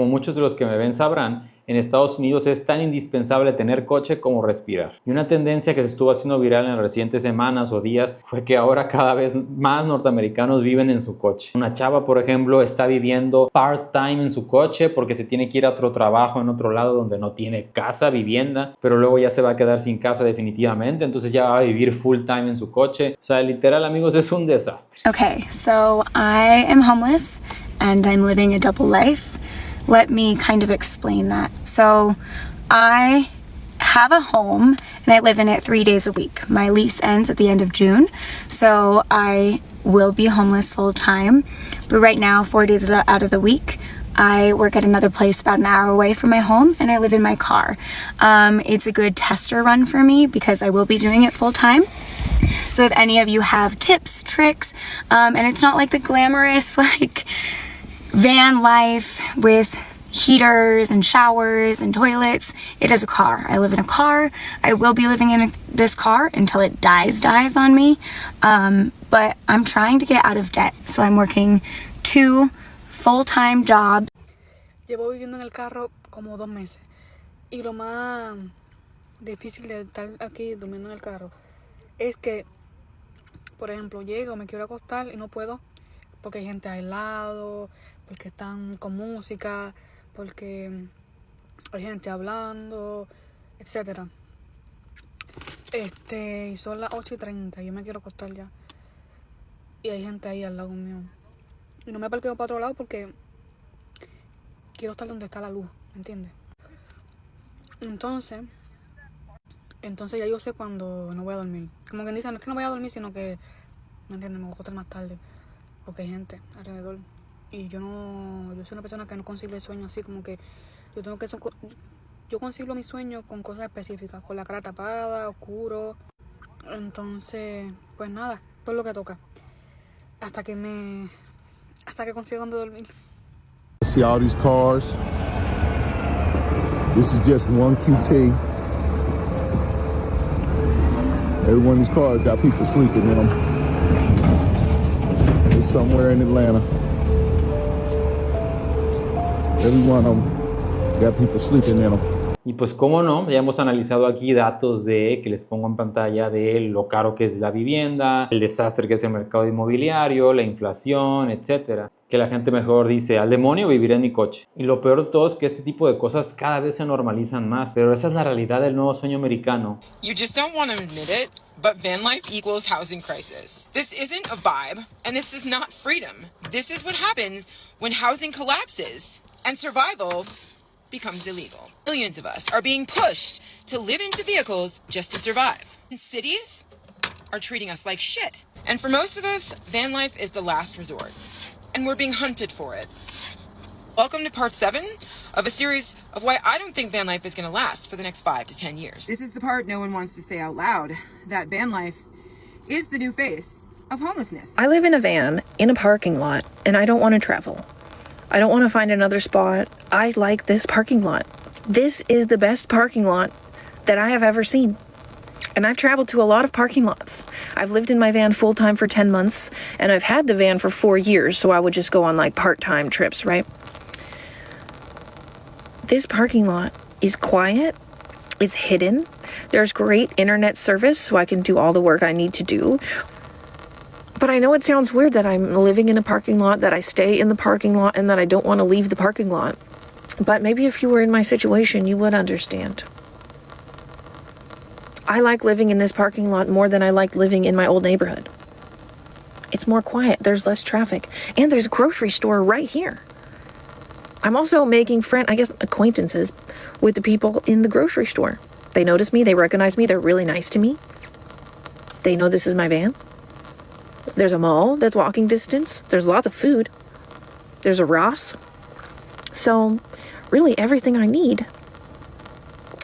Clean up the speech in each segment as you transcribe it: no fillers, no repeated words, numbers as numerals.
muchos de los que me ven sabrán, en Estados Unidos es tan indispensable tener coche como respirar. Y una tendencia que se estuvo haciendo viral en las recientes semanas o días fue que ahora cada vez más norteamericanos viven en su coche. Una chava, por ejemplo, está viviendo part-time en su coche porque se tiene que ir a otro trabajo en otro lado donde no tiene casa, vivienda, pero luego ya se va a quedar sin casa definitivamente, entonces ya va a vivir full-time en su coche. O sea, literal, amigos, es un desastre. Okay, so I am homeless and I'm living a double life. Let me kind of explain that. So I have a home and I live in it 3 days a week. My lease ends at the end of June, so I will be homeless full time. But right now, 4 days out of the week, I work at another place about an hour away from my home and I live in my car. It's a good tester run for me because I will be doing it full time. So if any of you have tips, tricks, and it's not like the glamorous like van life with heaters and showers and toilets. It is a car. I live in a car. I will be living in this car until it dies on me. But I'm trying to get out of debt. So I'm working 2 full-time jobs. Llevo viviendo en el carro como 2 meses. Y lo más difícil de estar aquí durmiendo en el carro es que, por ejemplo, llego, me quiero acostar y no puedo porque hay gente al lado, porque están con música, porque hay gente hablando, etcétera. Y son las 8:30, yo me quiero acostar ya. Y hay gente ahí al lado mío. Y no me parqueo para otro lado porque quiero estar donde está la luz, ¿me entiendes? Entonces ya yo sé cuando no voy a dormir. Como quien dice, no es que no voy a dormir, sino que, ¿me entiendes? Me voy a acostar más tarde porque hay gente alrededor. Y yo soy una persona que no concibe el sueño así, como que yo concibo mi sueño con cosas específicas, con la cara tapada, oscuro. Entonces, pues nada, todo lo que toca. Hasta que consiga donde dormir. See all these cars. This is just one QT. Every one of these cars got people sleeping in them. It's somewhere in Atlanta. Every one of them got people sleeping in them. Y pues cómo no, ya hemos analizado aquí datos que les pongo en pantalla de lo caro que es la vivienda, el desastre que es el mercado inmobiliario, la inflación, etcétera. Que la gente mejor dice, al demonio viviré en mi coche. Y lo peor de todo es que este tipo de cosas cada vez se normalizan más. Pero esa es la realidad del nuevo sueño americano. You just don't want to admit it, but van life equals housing crisis. This isn't a vibe, and this is not freedom. This is what happens when housing collapses and survival becomes illegal. Millions of us are being pushed to live into vehicles just to survive. And cities are treating us like shit. And for most of us, van life is the last resort. And we're being hunted for it. Welcome to part 7 of a series of why I don't think van life is going to last for the next 5 to 10 years. This is the part no one wants to say out loud, that van life is the new face of homelessness. I live in a van in a parking lot, and I don't want to travel. I don't want to find another spot. I like this parking lot. This is the best parking lot that I have ever seen. And I've traveled to a lot of parking lots. I've lived in my van full-time for 10 months, and I've had the van for 4 years, so I would just go on like part-time trips, right? This parking lot is quiet. It's hidden. There's great internet service, so I can do all the work I need to do. But I know it sounds weird that I'm living in a parking lot, that I stay in the parking lot, and that I don't want to leave the parking lot. But maybe if you were in my situation, you would understand. I like living in this parking lot more than I liked living in my old neighborhood. It's more quiet, there's less traffic, and there's a grocery store right here. I'm also making acquaintances with the people in the grocery store. They notice me, they recognize me, they're really nice to me. They know this is my van. There's a mall that's walking distance. There's lots of food. There's a Ross. So, really everything I need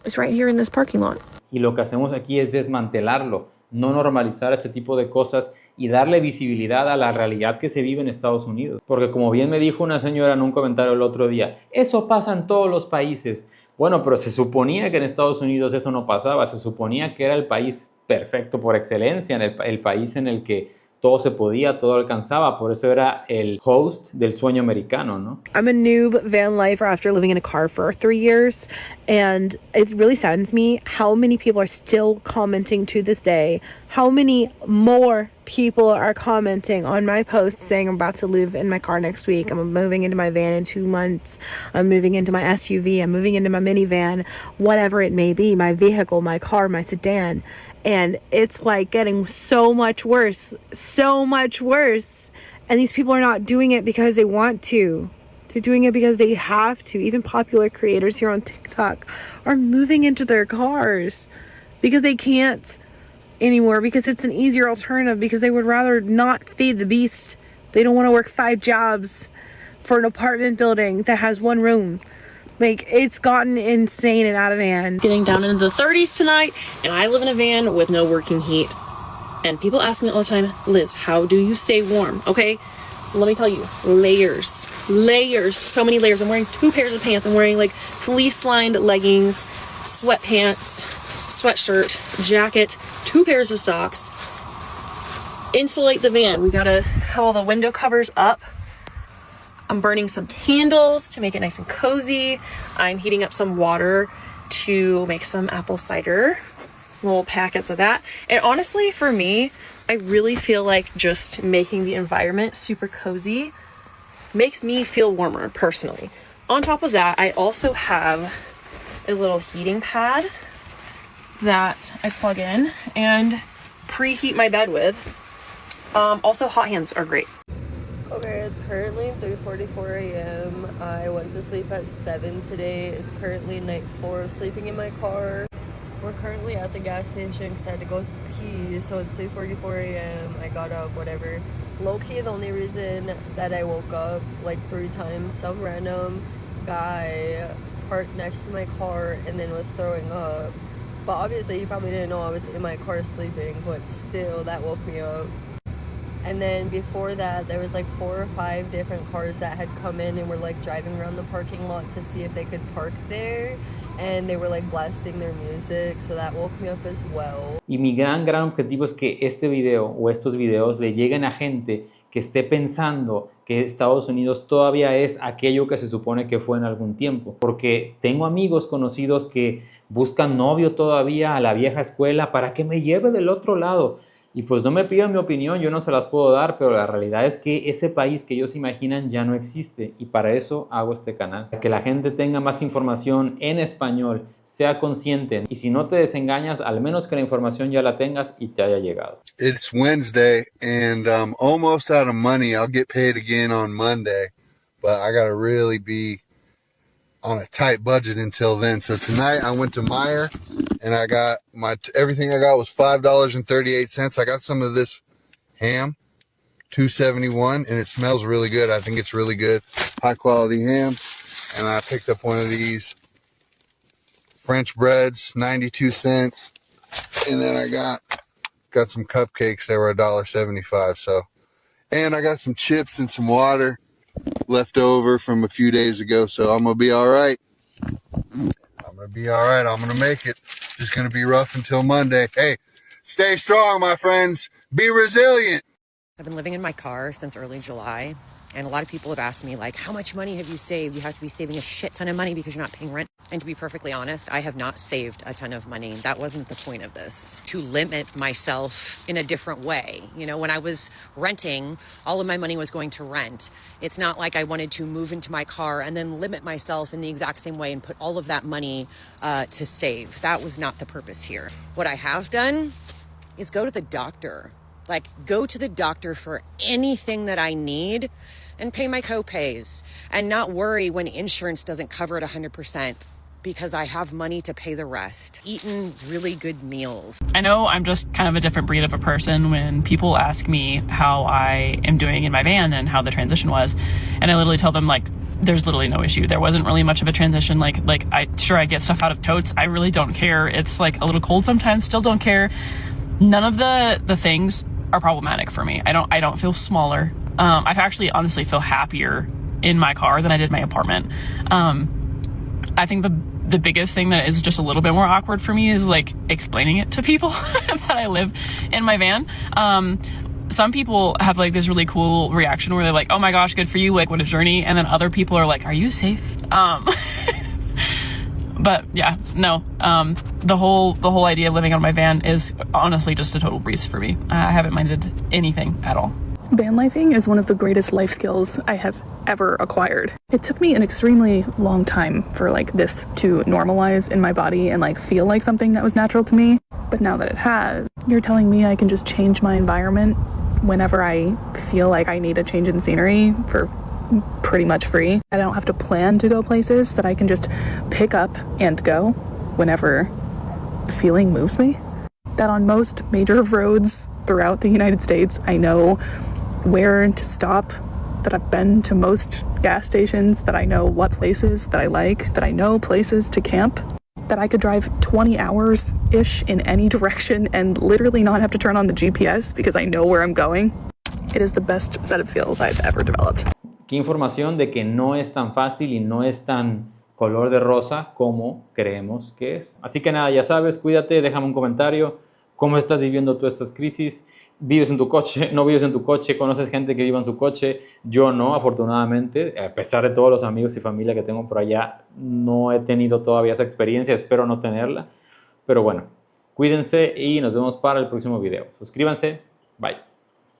is right here in this parking lot. Y lo que hacemos aquí es desmantelarlo, no normalizar este tipo de cosas y darle visibilidad a la realidad que se vive en Estados Unidos. Porque como bien me dijo una señora en un comentario el otro día, eso pasa en todos los países. Bueno, pero se suponía que en Estados Unidos eso no pasaba. Se suponía que era el país perfecto por excelencia, el país en el que todo se podía, todo alcanzaba, por eso era el host del sueño americano, ¿no? I'm a noob van lifer after living in a car for 3 years, and it really saddens me how many people are still commenting to this day. How many more people are commenting on my post saying I'm about to live in my car next week, I'm moving into my van in 2 months, I'm moving into my SUV, I'm moving into my minivan, whatever it may be, my vehicle, my car, my sedan. And it's like getting so much worse. And these people are not doing it because they want to. They're doing it because they have to. Even popular creators here on TikTok are moving into their cars because they can't anymore, because it's an easier alternative, because they would rather not feed the beast. They don't want to work 5 jobs for an apartment building that has 1 room. Like, it's gotten insane and out of hand. Getting down into the 30s tonight, and I live in a van with no working heat. And people ask me all the time, Liz, how do you stay warm? Okay, let me tell you, layers, so many layers. I'm wearing 2 pairs of pants. I'm wearing like fleece-lined leggings, sweatpants, sweatshirt, jacket, 2 pairs of socks. Insulate the van. We gotta have all the window covers up. I'm burning some candles to make it nice and cozy. I'm heating up some water to make some apple cider, little packets of that. And honestly, for me, I really feel like just making the environment super cozy makes me feel warmer personally. On top of that, I also have a little heating pad that I plug in and preheat my bed with. Also, hot hands are great. Okay, it's currently 3:44 a.m. I went to sleep at 7 today. It's currently night 4 of sleeping in my car. We're currently at the gas station because I had to go pee, so it's 3:44 a.m. I got up, whatever. Low-key, the only reason that I woke up like 3 times, some random guy parked next to my car and then was throwing up. But obviously, he probably didn't know I was in my car sleeping, but still, that woke me up. And then before that, there was like 4 or 5 different cars that had come in and were like driving around the parking lot to see if they could park there. And they were like blasting their music, so that woke me up as well. Y mi gran objetivo es que este video o estos videos le lleguen a gente que esté pensando que Estados Unidos todavía es aquello que se supone que fue en algún tiempo. Porque tengo amigos conocidos que buscan novio todavía a la vieja escuela para que me lleve del otro lado. Y pues no me pidan mi opinión, yo no se las puedo dar, pero la realidad es que ese país que ellos imaginan ya no existe, y para eso hago este canal, para que la gente tenga más información en español, sea consciente, y si no te desengañas, al menos que la información ya la tengas y te haya llegado. It's Wednesday and I'm almost out of money. I'll get paid again on Monday, but I gotta really be on a tight budget until then. So tonight I went to Meijer and I got everything I got was $5.38. I got some of this ham, $2.71, and it smells really good. I think it's really good, high quality ham. And I picked up one of these French breads, 92 cents. And then I got some cupcakes. They were $1.75. So, and I got some chips and some water left over from a few days ago, so I'm gonna be all right. I'm gonna make it. Just gonna be rough until Monday. Hey, stay strong, my friends. Be resilient. I've been living in my car since early July, and a lot of people have asked me, like, how much money have you saved? You have to be saving a shit ton of money because you're not paying rent. And to be perfectly honest, I have not saved a ton of money. That wasn't the point of this. To limit myself in a different way. You know, when I was renting, all of my money was going to rent. It's not like I wanted to move into my car and then limit myself in the exact same way and put all of that money to save. That was not the purpose here. What I have done is go to the doctor. Like, go to the doctor for anything that I need and pay my co-pays and not worry when insurance doesn't cover it 100%. Because I have money to pay the rest. Eating really good meals. I know I'm just kind of a different breed of a person when people ask me how I am doing in my van and how the transition was. And I literally tell them, like, there's literally no issue. There wasn't really much of a transition. Like I get stuff out of totes. I really don't care. It's like a little cold sometimes, still don't care. None of the things are problematic for me. I don't feel smaller. I've actually honestly feel happier in my car than I did my apartment. I think the biggest thing that is just a little bit more awkward for me is like explaining it to people that I live in my van. some people have like this really cool reaction where they're like, oh my gosh, good for you, like what a journey. And then other people are like, are you safe? But yeah, no, the whole idea of living out of my van is honestly just a total breeze for me. I haven't minded anything at all. Van lifing is one of the greatest life skills I have ever acquired. It took me an extremely long time for like this to normalize in my body and like feel like something that was natural to me. But now that it has, you're telling me I can just change my environment whenever I feel like I need a change in scenery for pretty much free. I don't have to plan to go places, that I can just pick up and go whenever the feeling moves me. That on most major roads throughout the United States, I know where to stop, that I've been to most gas stations, that I know what places that I like, that I know places to camp, that I could drive 20 hours-ish in any direction and literally not have to turn on the GPS because I know where I'm going. It is the best set of skills I've ever developed. Qué información de que no es tan fácil y no es tan color de rosa como creemos que es. Así que nada, ya sabes, cuídate, déjame un comentario. ¿Cómo estás viviendo tú estas crisis? ¿Vives en tu coche? ¿No vives en tu coche? ¿Conoces gente que viva en su coche? Yo no, afortunadamente. A pesar de todos los amigos y familia que tengo por allá, no he tenido todavía esa experiencia. Espero no tenerla. Pero bueno, cuídense y nos vemos para el próximo video. Suscríbanse. Bye.